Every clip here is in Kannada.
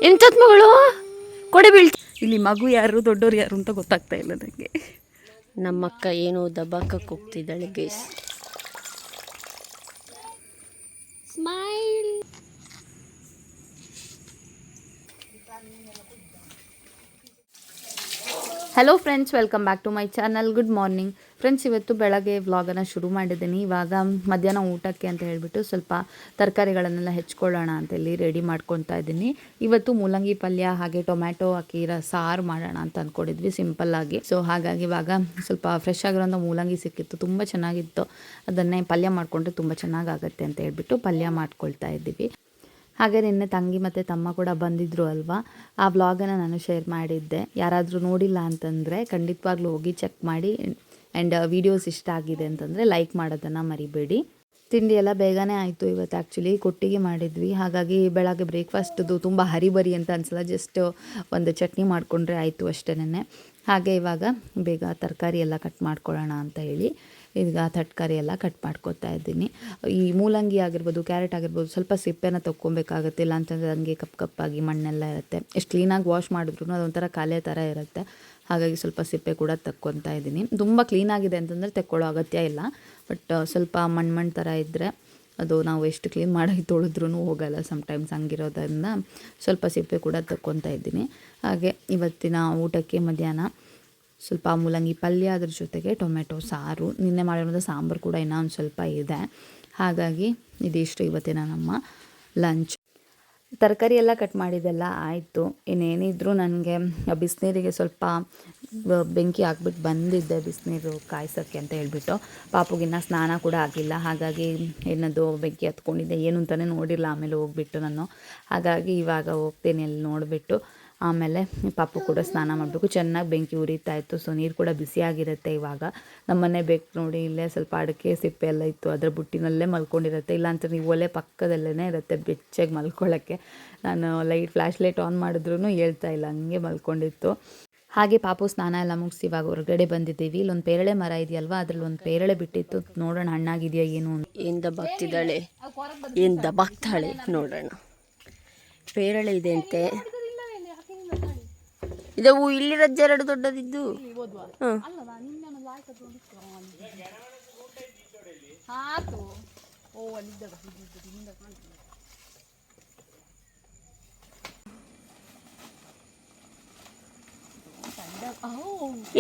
ಎಂಥದ್ ಮಗಳು ಕೊಡೆ ಬೀಳ್ತ. ಇಲ್ಲಿ ಮಗು ಯಾರು ದೊಡ್ಡೋರು ಯಾರು ಅಂತ ಗೊತ್ತಾಗ್ತಾ ಇಲ್ಲ ನನಗೆ. ನಮ್ಮಕ್ಕ ಏನೋ ದಬ್ಬಾಕಕ್ಕೆ ಹೋಗ್ತಿದ್ದಾಳೆ guys. Smile. Hello friends, welcome back to my channel. Good morning friends. ಇವತ್ತು ಬೆಳಗ್ಗೆ ವ್ಲಾಗನ್ನು ಶುರು ಮಾಡಿದ್ದೀನಿ. ಇವಾಗ ಮಧ್ಯಾಹ್ನ ಊಟಕ್ಕೆ ಅಂತ ಹೇಳಿಬಿಟ್ಟು ಸ್ವಲ್ಪ ತರಕಾರಿಗಳನ್ನೆಲ್ಲ ಹೆಚ್ಕೊಳ್ಳೋಣ ಅಂತೇಳಿ ರೆಡಿ ಮಾಡ್ಕೊತಾ ಇದ್ದೀನಿ. ಇವತ್ತು ಮೂಲಂಗಿ ಪಲ್ಯ ಹಾಗೆ ಟೊಮ್ಯಾಟೊ ಹಾಕಿ ಸಾರು ಮಾಡೋಣ ಅಂತ ಅಂದ್ಕೊಂಡಿದ್ವಿ ಸಿಂಪಲ್ಲಾಗಿ. ಸೊ ಹಾಗಾಗಿ ಇವಾಗ ಸ್ವಲ್ಪ ಫ್ರೆಶ್ ಆಗಿರೋಂಥ ಮೂಲಂಗಿ ಸಿಕ್ಕಿತ್ತು, ತುಂಬ ಚೆನ್ನಾಗಿತ್ತು. ಅದನ್ನೇ ಪಲ್ಯ ಮಾಡಿಕೊಂಡ್ರೆ ತುಂಬ ಚೆನ್ನಾಗಾಗುತ್ತೆ ಅಂತ ಹೇಳ್ಬಿಟ್ಟು ಪಲ್ಯ ಮಾಡ್ಕೊಳ್ತಾ ಇದ್ದೀವಿ. ಹಾಗೆ ನಿನ್ನೆ ತಂಗಿ ಮತ್ತು ತಮ್ಮ ಕೂಡ ಬಂದಿದ್ದರು ಅಲ್ವಾ, ಆ ವ್ಲಾಗನ್ನು ನಾನು ಶೇರ್ ಮಾಡಿದ್ದೆ. ಯಾರಾದರೂ ನೋಡಿಲ್ಲ ಅಂತಂದರೆ ಖಂಡಿತವಾಗ್ಲೂ ಹೋಗಿ ಚೆಕ್ ಮಾಡಿ. ಆ್ಯಂಡ್ ವೀಡಿಯೋಸ್ ಇಷ್ಟ ಆಗಿದೆ ಅಂತಂದರೆ ಲೈಕ್ ಮಾಡೋದನ್ನು ಮರಿಬೇಡಿ. ತಿಂಡಿ ಎಲ್ಲ ಬೇಗನೆ ಆಯಿತು. ಇವತ್ತು ಆ್ಯಕ್ಚುಲಿ ಕೊಟ್ಟಿಗೆ ಮಾಡಿದ್ವಿ, ಹಾಗಾಗಿ ಬೆಳಗ್ಗೆ ಬ್ರೇಕ್ಫಾಸ್ಟ್ದು ತುಂಬ ಹರಿಬರಿ ಅಂತ ಅನಿಸಲ್ಲ. ಜಸ್ಟ್ ಒಂದು ಚಟ್ನಿ ಮಾಡಿಕೊಂಡ್ರೆ ಆಯಿತು ಅಷ್ಟೇನೆ. ಹಾಗೆ ಇವಾಗ ಬೇಗ ತರಕಾರಿ ಎಲ್ಲ ಕಟ್ ಮಾಡ್ಕೊಳ್ಳೋಣ ಅಂತ ಹೇಳಿ ಈಗ ತರಕಾರಿ ಎಲ್ಲ ಕಟ್ ಮಾಡ್ಕೊತಾ ಇದ್ದೀನಿ. ಈ ಮೂಲಂಗಿ ಆಗಿರ್ಬೋದು, ಕ್ಯಾರೆಟ್ ಆಗಿರ್ಬೋದು, ಸ್ವಲ್ಪ ಸಿಪ್ಪೆನ ತೊಗೊಬೇಕಾಗುತ್ತೆ. ಇಲ್ಲ ಅಂತಂದರೆ ಹಂಗೆ ಕಪ್ಪಾಗಿ ಮಣ್ಣೆಲ್ಲ ಇರುತ್ತೆ. ಎಷ್ಟು ಕ್ಲೀನಾಗಿ ವಾಶ್ ಮಾಡಿದ್ರು ಅದೊಂಥರ ಕಾಲೆ ಥರ ಇರುತ್ತೆ. ಹಾಗಾಗಿ ಸ್ವಲ್ಪ ಸಿಪ್ಪೆ ಕೂಡ ತಕ್ಕೊತಾ ಇದ್ದೀನಿ. ತುಂಬ ಕ್ಲೀನಾಗಿದೆ ಅಂತಂದರೆ ತೆಕ್ಕೊಳ್ಳೋ ಅಗತ್ಯ ಇಲ್ಲ. ಬಟ್ ಸ್ವಲ್ಪ ಮಣ್ಣು ಥರ ಇದ್ದರೆ ಅದು ನಾವು ಎಷ್ಟು ಕ್ಲೀನ್ ಮಾಡಿ ತೊಳೆದ್ರೂ ಹೋಗಲ್ಲ ಸಮ್ಟೈಮ್ಸ್. ಹಂಗಿರೋದ್ರಿಂದ ಸ್ವಲ್ಪ ಸಿಪ್ಪೆ ಕೂಡ ತಕ್ಕೊತಾ ಇದ್ದೀನಿ. ಹಾಗೆ ಇವತ್ತಿನ ಊಟಕ್ಕೆ ಮಧ್ಯಾಹ್ನ ಸ್ವಲ್ಪ ಮೂಲಂಗಿ ಪಲ್ಯ, ಅದ್ರ ಜೊತೆಗೆ ಟೊಮೆಟೊ ಸಾರು. ನಿನ್ನೆ ಮಾಡಿರೋದು ಸಾಂಬಾರು ಕೂಡ ಇನ್ನೂ ಒಂದು ಸ್ವಲ್ಪ ಇದೆ. ಹಾಗಾಗಿ ಇದಿಷ್ಟು ಇವತ್ತಿನ ನಮ್ಮ ಲಂಚ್. ತರಕಾರಿ ಎಲ್ಲ ಕಟ್ ಮಾಡಿದ್ದೆಲ್ಲ ಆಯಿತು. ಇನ್ನೇನಿದ್ರು ನನಗೆ ಬಿಸಿನೀರಿಗೆ ಸ್ವಲ್ಪ ಬೆಂಕಿ ಹಾಕ್ಬಿಟ್ಟು ಬಂದಿದ್ದೆ, ಬಿಸಿನೀರು ಕಾಯಿಸೋಕ್ಕೆ ಅಂತ ಹೇಳ್ಬಿಟ್ಟು. ಪಾಪುಗಿನ್ನ ಸ್ನಾನ ಕೂಡ ಆಗಿಲ್ಲ, ಹಾಗಾಗಿ ಏನದು ಬೆಂಕಿ ಹತ್ಕೊಂಡಿದ್ದೆ ಏನು ಅಂತಲೇ ನೋಡಿಲ್ಲ ಆಮೇಲೆ ಹೋಗ್ಬಿಟ್ಟು ನಾನು. ಹಾಗಾಗಿ ಇವಾಗ ಹೋಗ್ತೀನಿ ಅಲ್ಲಿ ನೋಡಿಬಿಟ್ಟು ಆಮೇಲೆ ಪಾಪು ಕೂಡ ಸ್ನಾನ ಮಾಡಬೇಕು. ಚೆನ್ನಾಗಿ ಬೆಂಕಿ ಉರಿತಾ ಇತ್ತು, ಸೊ ನೀರು ಕೂಡ ಬಿಸಿಯಾಗಿರುತ್ತೆ. ಇವಾಗ ನಮ್ಮನೆ ಬೇಕು ನೋಡಿ, ಇಲ್ಲೇ ಸ್ವಲ್ಪ ಅಡಿಕೆ ಸಿಪ್ಪೆ ಎಲ್ಲ ಇತ್ತು, ಅದರ ಬುಟ್ಟಿನಲ್ಲೇ ಮಲ್ಕೊಂಡಿರುತ್ತೆ. ಇಲ್ಲಾಂತ ನೀವು ಒಲೆ ಪಕ್ಕದಲ್ಲೇ ಇರುತ್ತೆ ಬೆಚ್ಚಗೆ ಮಲ್ಕೊಳ್ಳೋಕ್ಕೆ. ನಾನು ಫ್ಲ್ಯಾಶ್ ಲೈಟ್ ಆನ್ ಮಾಡಿದ್ರೂ ಹೇಳ್ತಾ ಇಲ್ಲ, ಹಂಗೆ ಮಲ್ಕೊಂಡಿತ್ತು. ಹಾಗೆ ಪಾಪು ಸ್ನಾನ ಎಲ್ಲ ಮುಗಿಸಿ ಇವಾಗ ಹೊರಗಡೆ ಬಂದಿದ್ದೀವಿ. ಇಲ್ಲೊಂದು ಪೇರಳೆ ಮರ ಇದೆಯಲ್ವಾ, ಅದ್ರಲ್ಲಿ ಒಂದು ಪೇರಳೆ ಬಿಟ್ಟಿತ್ತು, ನೋಡೋಣ ಹಣ್ಣಾಗಿದೆಯಾ ಏನು. ಏನು ದಬ್ಬಾಗ್ತಿದ್ದಾಳೆ, ಏನು ದಬ್ಬಾಗ್ತಾಳೆ ನೋಡೋಣ. ಪೇರಳೆ ಇದೆ ಅಂತೆ. ಇದವು ಇಲ್ಲಿರೋದು ಎರಡು ದೊಡ್ಡದಿದ್ದು.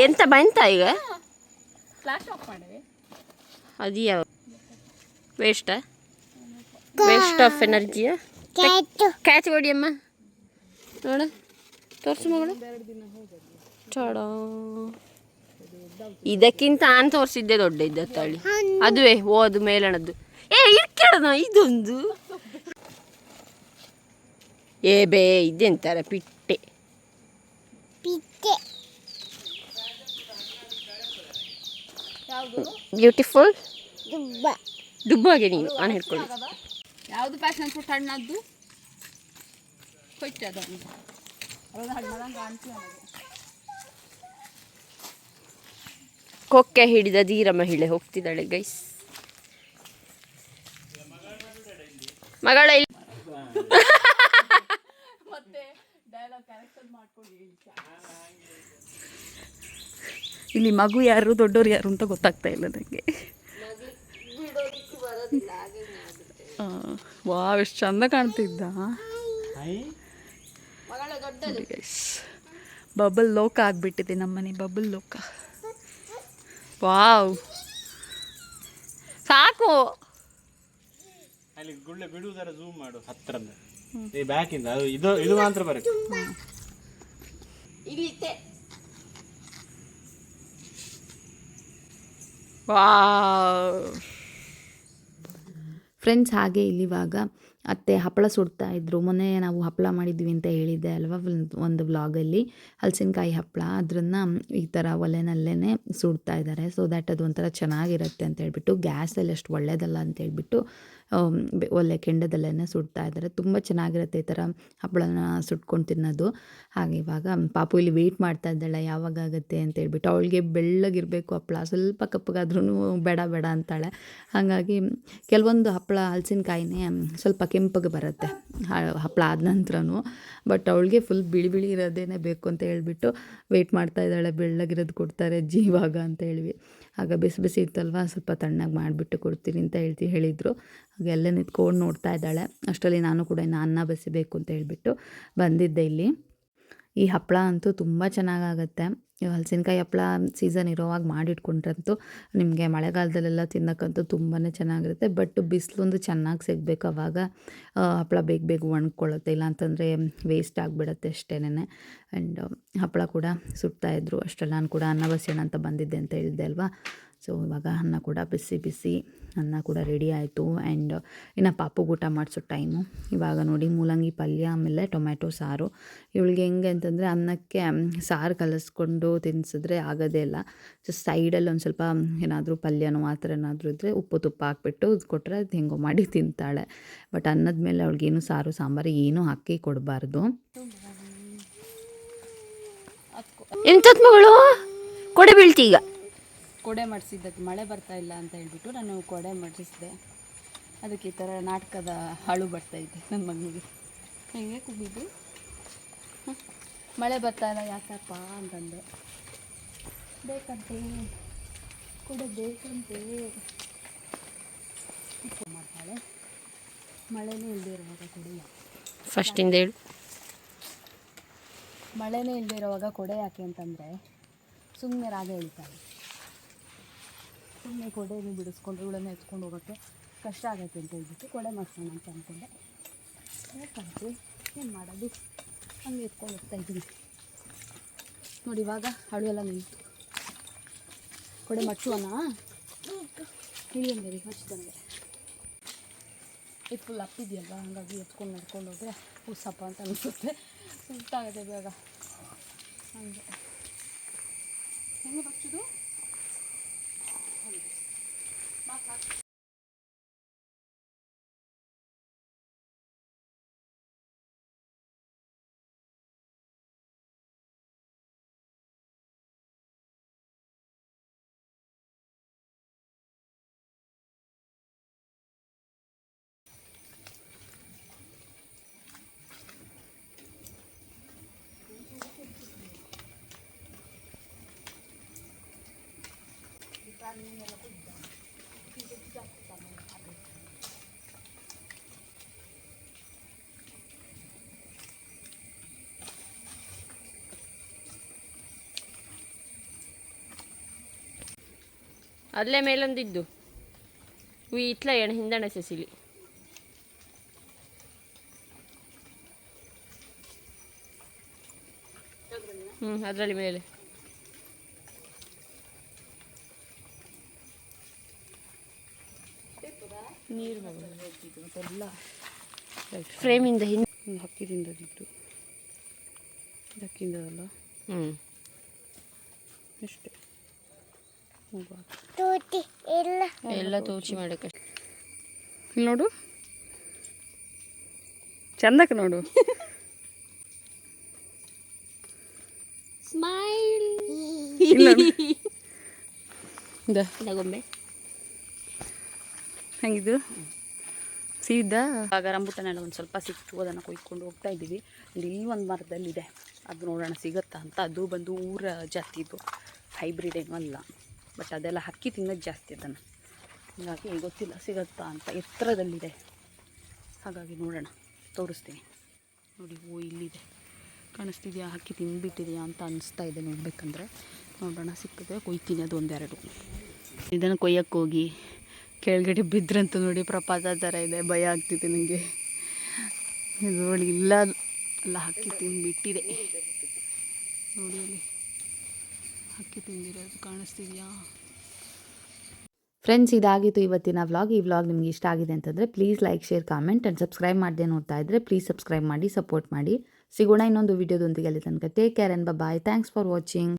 ಎಂತ ಬಂತ ಈಗ ಅದು ಯಾವ ವೇಸ್ಟ್ ಆಫ್ ಎನರ್ಜಿಯ ಕ್ಯಾಚ್ ಹೊಡಿಯಮ್ಮ ನೋಡ, ತೋರಿಸು ಮಗಳು. ಚಡ ಇದಕ್ಕಿಂತ ನಾನು ತೋರಿಸಿದ್ದೆ ದೊಡ್ಡ ಇದ್ದ ತಳಿ, ಅದುವೇ ಓದು ಮೇಲಣದ್ದು. ಇರ್ಕೇಳದ ಇದೊಂದು ಬೇ ಇದೆಂತಾರ ಪಿಟ್ಟೆ. ಬ್ಯೂಟಿಫುಲ್ ದುಬ್ಬಾಗೆ ನೀನು ನಾನು ಹಿಡ್ಕೊಳ್ಳಿ. ಯಾವುದು ಪ್ಯಾಷನ್ ಫ್ರೂಟ್ ಹಣ್ಣದ್ದು ಕೊಯ್ತದ ಕೊಕ್ಕೆ ಹಿಡಿದ ಧೀರ ಮಹಿಳೆ ಹೋಗ್ತಿದ್ದಾಳೆ ಗೈಸ್. ಮಗಳ ಇಲ್ಲಿ ಮಗು ಯಾರು ದೊಡ್ಡೋರು ಯಾರು ಅಂತ ಗೊತ್ತಾಗ್ತಾ ಇಲ್ಲ ನನಗೆ. ವಾವ್, ಎಷ್ಟು ಚಂದ ಕಾಣ್ತಿದ್ದ. ಬಬಲ್ ಲೋಕ ಆಗಿಬಿಟ್ಟಿದೆ ನಮ್ಮನೆ, ಬಬಲ್ ಲೋಕ. ವಾವ್, ಸಾಕು. ಅಲ್ಲಿ ಗುಳ್ಳೆ ಬಿಡುವುದರ ಝೂಮ್ ಮಾಡು ಹತ್ತಿರದಿಂದ, ಈ ಬ್ಯಾಕಿಂದ ಅದು ಇದು ಮಾತ್ರ ಬರುತ್ತೆ. Wow friends. ಹಾಗೆ ಇಲ್ಲಿವಾಗ ಅತ್ತೆ ಹಪ್ಪಳ ಸುಡ್ತಾ ಇದ್ರು. ಮೊನ್ನೆ ನಾವು ಹಪ್ಪಳ ಮಾಡಿದ್ವಿ ಅಂತ ಹೇಳಿದ್ದೆ ಅಲ್ವಾ ಒಂದು ವ್ಲಾಗಲ್ಲಿ, ಹಲಸಿನಕಾಯಿ ಹಪ್ಪಳ. ಅದನ್ನು ಈ ಥರ ಒಲೆನಲ್ಲೇ ಸುಡ್ತಾ ಇದ್ದಾರೆ. ಸೊ ದ್ಯಾಟ್ ಅದು ಒಂಥರ ಚೆನ್ನಾಗಿರುತ್ತೆ ಅಂತ ಹೇಳ್ಬಿಟ್ಟು, ಗ್ಯಾಸಲ್ಲಿ ಅಷ್ಟು ಒಳ್ಳೆಯದಲ್ಲ ಅಂತ ಹೇಳ್ಬಿಟ್ಟು ಒಲೆ ಕೆಂಡದಲ್ಲೇ ಸುಡ್ತಾ ಇದ್ದಾರೆ. ತುಂಬ ಚೆನ್ನಾಗಿರುತ್ತೆ ಈ ಥರ ಹಪ್ಪಳನ ಸುಟ್ಕೊಂಡು ತಿನ್ನೋದು. ಹಾಗೆ ಇವಾಗ ಪಾಪು ಇಲ್ಲಿ ವೆಯ್ಟ್ ಮಾಡ್ತಾ ಇದ್ದಾಳೆ ಯಾವಾಗ ಆಗುತ್ತೆ ಅಂತ ಹೇಳ್ಬಿಟ್ಟು. ಅವಳಿಗೆ ಬೆಳ್ಳಗಿರಬೇಕು ಹಪ್ಪಳ, ಸ್ವಲ್ಪ ಕಪ್ಪಗಾದ್ರೂ ಬೇಡ ಬೇಡ ಅಂತಾಳೆ. ಹಾಗಾಗಿ ಕೆಲವೊಂದು ಹಪ್ಪಳ ಹಲಸಿನಕಾಯಿನೇ ಸ್ವಲ್ಪ ಕೆಂಪಗೆ ಬರುತ್ತೆ ಹಪ್ಪಳ ಆದ ನಂತರನೂ. ಬಟ್ ಅವಳಿಗೆ ಫುಲ್ ಬಿಳಿ ಬಿಳಿ ಇರೋದೇನೆ ಬೇಕು ಅಂತ ಹೇಳ್ಬಿಟ್ಟು ವೆಯ್ಟ್ ಮಾಡ್ತಾ ಇದ್ದಾಳೆ. ಬೆಳ್ಳಗಿರೋದು ಕೊಡ್ತಾರೆ ಅಜ್ಜಿ ಇವಾಗ ಅಂತ ಹೇಳಿ. ಆಗ ಬಿಸಿ ಬಿಸಿ ಇತ್ತಲ್ವ, ಸ್ವಲ್ಪ ತಣ್ಣಗೆ ಮಾಡಿಬಿಟ್ಟು ಕೊಡ್ತೀನಿ ಅಂತ ಹೇಳಿದರು. ಹಾಗೆ ಎಲ್ಲ ನಿಂತ್ಕೊಂಡು ನೋಡ್ತಾ ಇದ್ದಾಳೆ. ಅಷ್ಟರಲ್ಲಿ ನಾನು ಕೂಡ ಇನ್ನು ಅನ್ನ ಬಸಿಬೇಕು ಅಂತ ಹೇಳ್ಬಿಟ್ಟು ಬಂದಿದ್ದೆ ಇಲ್ಲಿ. ಈ ಹಪ್ಪಳ ಅಂತೂ ತುಂಬ ಚೆನ್ನಾಗಾಗತ್ತೆ. ಹಲಸಿನಕಾಯಿ ಹಪ್ಪಳ ಸೀಸನ್ ಇರೋವಾಗ ಮಾಡಿಟ್ಕೊಂಡ್ರಂತೂ ನಿಮಗೆ ಮಳೆಗಾಲದಲ್ಲೆಲ್ಲ ತಿನ್ನೋಕ್ಕಂತೂ ತುಂಬಾ ಚೆನ್ನಾಗಿರುತ್ತೆ. ಬಟ್ ಬಿಸಿಲೊಂದು ಚೆನ್ನಾಗಿ ಸಿಗಬೇಕು, ಆವಾಗ ಹಪ್ಪಳ ಬೇಗ ಒಣಗ್ಕೊಳ್ಳುತ್ತೆ. ಇಲ್ಲಾಂತಂದರೆ ವೇಸ್ಟ್ ಆಗಿಬಿಡುತ್ತೆ ಅಷ್ಟೇನೆ. ಆ್ಯಂಡ್ ಹಪ್ಪಳ ಕೂಡ ಸುಡ್ತಾಯಿದ್ರು. ಅಷ್ಟರಲ್ಲಿ ನಾನು ಕೂಡ ಅನ್ನ ಬಸಿಯೋಣ ಅಂತ ಬಂದಿದ್ದೆ ಅಂತ ಹೇಳಿದ್ದೆ ಅಲ್ವಾ. ಸೊ ಇವಾಗ ಅನ್ನ ಕೂಡ ಬಿಸಿ ಅನ್ನ ಕೂಡ ರೆಡಿ ಆಯಿತು. ಆ್ಯಂಡ್ ಇನ್ನು ಪಾಪುಗೆ ಊಟ ಮಾಡಿಸೋ ಟೈಮು. ಇವಾಗ ನೋಡಿ ಮೂಲಂಗಿ ಪಲ್ಯ ಆಮೇಲೆ ಟೊಮ್ಯಾಟೊ ಸಾರು. ಇವಳಿಗೆ ಹೆಂಗೆ ಅಂತಂದರೆ ಅನ್ನಕ್ಕೆ ಸಾರು ಕಲಿಸ್ಕೊಂಡು ತಿನ್ನಿಸಿದ್ರೆ ಆಗೋದೇ ಇಲ್ಲ. ಜಸ್ಟ್ ಸೈಡಲ್ಲಿ ಒಂದು ಸ್ವಲ್ಪ ಏನಾದರೂ ಪಲ್ಯನೋ ಆ ಥರ ಏನಾದರೂ ಇದ್ದರೆ ಉಪ್ಪು ತುಪ್ಪ ಹಾಕ್ಬಿಟ್ಟು ಕೊಟ್ಟರೆ ಅದು ಹೆಂಗೋ ಮಾಡಿ ತಿಂತಾಳೆ. ಬಟ್ ಅನ್ನದ ಮೇಲೆ ಅವಳಿಗೇನು ಸಾರು ಸಾಂಬಾರು ಏನೂ ಹಾಕಿ ಕೊಡಬಾರ್ದು. ಎಂಥದ್ದು ಮಗಳು ಕೊಡೆ ಬೀಳ್ತಿ ಈಗ. ಕೊಡೆ ಮಾಡಿಸಿದ್ದಕ್ಕೆ ಮಳೆ ಬರ್ತಾ ಇಲ್ಲ ಅಂತ ಹೇಳ್ಬಿಟ್ಟು ನಾನು ಕೊಡೆ ಮಾಡಿಸಿದೆ. ಅದಕ್ಕೆ ಈ ಥರ ನಾಟಕದ ಹಾಳು ಬರ್ತಾಯಿದೆ ನನ್ನ ಮಗನಿಗೆ. ಹೆಂಗೆ ಕುಬ್ಬಿದ್ದು ಮಳೆ ಬರ್ತಾ ಇಲ್ಲ ಯಾಕಪ್ಪ ಅಂತಂದೆ. ಬೇಕಂತೆ ಕೊಡೆ ಬೇಕಂತೆ ಮಾಡ್ತಾಳೆ. ಮಳೆನೇ ಇಲ್ಲದೆ ಇರುವಾಗ ಕೊಡೆ ಫಸ್ಟಿಂದ ಹೇಳು. ಮಳೆನೇ ಇಲ್ಲದೆ ಇರುವಾಗ ಕೊಡೆ ಯಾಕೆ ಅಂತಂದರೆ ಸುಮ್ಮನೆ ರಾಗ ಹೇಳ್ತಾಳೆ. ಸುಮ್ಮನೆ ಕೊಡೆಯನ್ನು ಬಿಡಿಸ್ಕೊಂಡು ಇವಳನ್ನು ಎತ್ಕೊಂಡು ಹೋಗೋಕ್ಕೆ ಕಷ್ಟ ಆಗುತ್ತೆ ಅಂತ ಹೇಳ್ಬಿಟ್ಟು ಕೊಡೆ ಮಾಡಿಸೋಣ ಅಂತ ಅಂದ್ಕೊಂಡೆ. ಯಾಕಂತೆ ಏನು ಮಾಡೋದು, ಹಂಗೆ ಎತ್ಕೊಂಡು ಹೋಗ್ತಾಯಿದ್ದೀನಿ ನೋಡಿ. ಇವಾಗ ಹಳು ಎಲ್ಲ ನಿಂತು ಕೊಡೆ ಮಚ್ಚುವನ ಇಳಿಯಂಗೆ ಮಚ್ಚಿದಂಗೆ ಇದು ಫುಲ್ ಅಪ್ಪಿದೆಯಲ್ವ, ಹಾಗಾಗಿ ಎತ್ಕೊಂಡು ನಡ್ಕೊಂಡು ಹೋದರೆ ಉಸಪ್ಪ ಅಂತ ಅನಿಸುತ್ತೆ. ಸುತ್ತಾಗುತ್ತೆ ಬೇಗ. ಹಂಗೆ ಹೆಂಗೆ ಮಚ್ಚುದು ಅಲ್ಲೇ ಮೇಲೊಂದಿದ್ದು ಇಟ್ಲ ಎಣ್ಣೆ ಹಿಂದಣೆ ಸೆಸಿಲಿ ಅದರಲ್ಲಿ ಮೇಲೆ ನೀರು ಎಲ್ಲ ಫ್ರೇಮಿಂದ ಹಿಂದೆ ಹಕ್ಕಿದಿಂದದಿತ್ತು. ಹಕ್ಕಿಂದಲ್ಲ ಅಷ್ಟೇ. ಎಲ್ಲ ತೋಚಿ ಮಾಡಕ್ಕೆ ಇಲ್ಲಿ ನೋಡು, ಚಂದಕ್ಕೆ ನೋಡು. ಸ್ಮೈಲ್ ಗೊಂಬೆ ಹೆಂಗಿದ್ದು ಸೀದಾ. ಆಗ ರಂಬುಟನೆಲ್ಲ ಒಂದು ಸ್ವಲ್ಪ ಸಿಕ್ತು, ಅದನ್ನು ಕೊಯ್ಕೊಂಡು ಹೋಗ್ತಾ ಇದ್ದೀವಿ. ಇಲ್ಲಿ ಒಂದು ಮರದಲ್ಲಿದೆ, ಅದು ನೋಡೋಣ ಸಿಗುತ್ತಾ ಅಂತ. ಅದು ಬಂದು ಊರ ಜಾತಿದು, ಹೈಬ್ರಿಡ್ ಏನೂ ಅಲ್ಲ. ಬಟ್ ಅದೆಲ್ಲ ಹಕ್ಕಿ ತಿನ್ನೋದು ಜಾಸ್ತಿ ಅದನ್ನು, ಹಾಗಾಗಿ ಗೊತ್ತಿಲ್ಲ ಸಿಗುತ್ತಾ ಅಂತ. ಎತ್ತರದಲ್ಲಿದೆ, ಹಾಗಾಗಿ ನೋಡೋಣ, ತೋರಿಸ್ತೀನಿ ನೋಡಿ. ಇಲ್ಲಿದೆ, ಕಾಣಿಸ್ತಿದೆಯಾ? ಹಕ್ಕಿ ತಿಂದುಬಿಟ್ಟಿದೆಯಾ ಅಂತ ಅನಿಸ್ತಾ ಇದೆ ನೋಡಬೇಕಂದ್ರೆ. ನೋಡೋಣ ಸಿಕ್ಕಿದ್ರೆ ಕೊಯ್ತೀನಿ ಅದು ಒಂದೆರಡು. ಇದನ್ನು ಕೊಯ್ಯಕ್ಕೆ ಹೋಗಿ ಕೆಳಗಡೆ ಬಿದ್ರಂತೂ ನೋಡಿ ಪ್ರಪಾತ ಥರ ಇದೆ, ಭಯ ಆಗ್ತಿದೆ ನನಗೆ. ಇದು ನೋಡಿ, ಇಲ್ಲ ಅಲ್ಲ, ಹಕ್ಕಿ ತಿಂದುಬಿಟ್ಟಿದೆ ನೋಡಿ. ಅಲ್ಲಿ ಹಕ್ಕಿ ತಿಂದಿರೋದು ಕಾಣಿಸ್ತಿದೆಯಾ? ಫ್ರೆಂಡ್ಸ್, ಇದಾಗಿತ್ತು ಇವತ್ತಿನ ವ್ಲಾಗ್. ಈ ವ್ಲಾಗ್ ನಿಮ್ಗೆ ಇಷ್ಟ ಆಗಿದೆ ಅಂತಂದರೆ please like, share, comment and subscribe ಮಾಡದೆ ನೋಡ್ತಾ ಇದ್ದರೆ ಪ್ಲೀಸ್ ಸಬ್ಸ್ಕ್ರೈಬ್ ಮಾಡಿ, ಸಪೋರ್ಟ್ ಮಾಡಿ. ಸಿಗೋಣ ಇನ್ನೊಂದು ವೀಡಿಯೋದೊಂದಿಗೆ. ಅಲ್ಲಿ ತನಕ take care and bye. Thanks for watching.